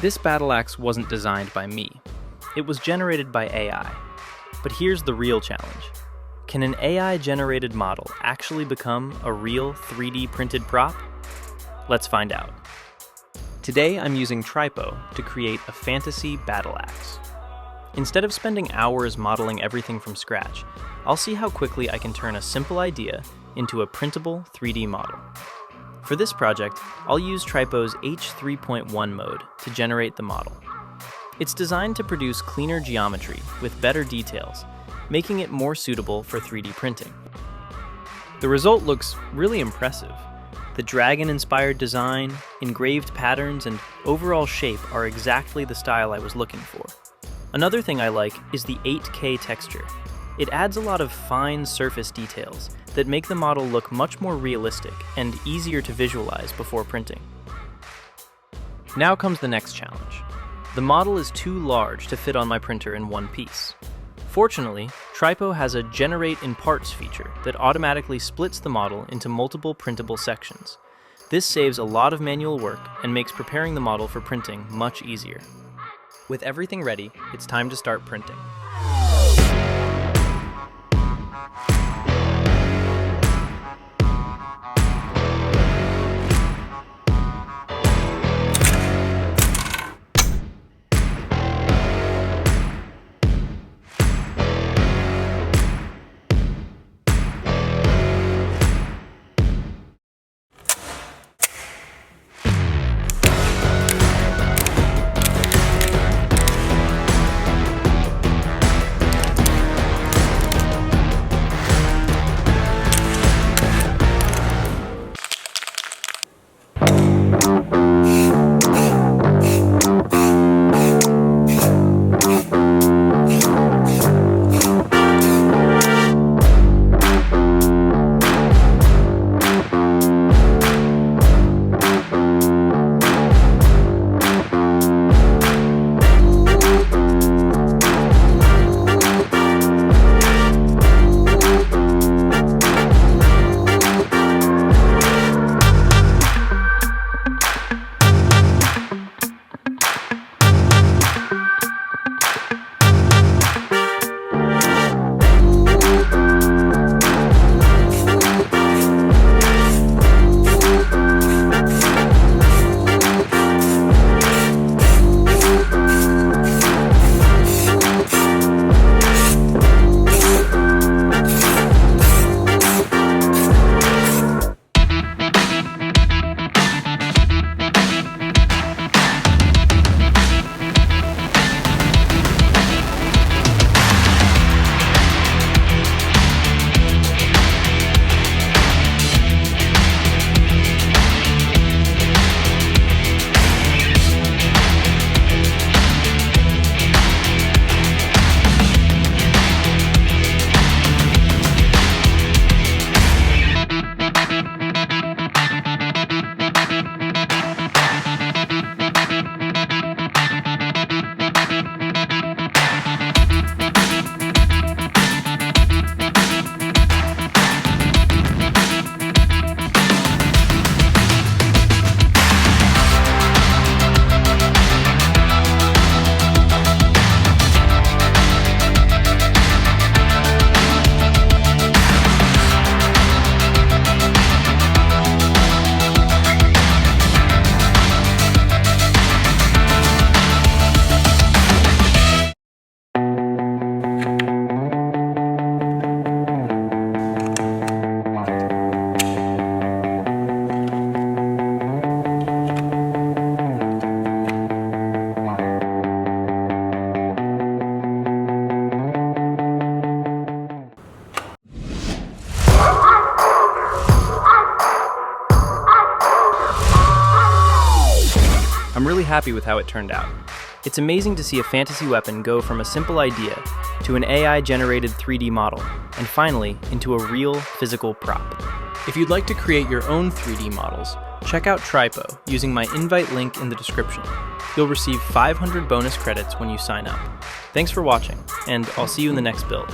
This battle axe wasn't designed by me. It was generated by AI. But here's the real challenge. Can an AI-generated model actually become a real 3D printed prop? Let's find out. Today I'm using Tripo to create a fantasy battle axe. Instead of spending hours modeling everything from scratch, I'll see how quickly I can turn a simple idea into a printable 3D model. For this project, I'll use Tripo's H3.1 mode to generate the model. It's designed to produce cleaner geometry with better details, making it more suitable for 3D printing. The result looks really impressive. The dragon-inspired design, engraved patterns, and overall shape are exactly the style I was looking for. Another thing I like is the 8K texture. It adds a lot of fine surface details that make the model look much more realistic and easier to visualize before printing. Now comes the next challenge. The model is too large to fit on my printer in one piece. Fortunately, Tripo has a Generate in Parts feature that automatically splits the model into multiple printable sections. This saves a lot of manual work and makes preparing the model for printing much easier. With everything ready, it's time to start printing. I'm really happy with how it turned out. It's amazing to see a fantasy weapon go from a simple idea to an AI-generated 3D model, and finally into a real physical prop. If you'd like to create your own 3D models, check out Tripo using my invite link in the description. You'll receive 500 bonus credits when you sign up. Thanks for watching, and I'll see you in the next build.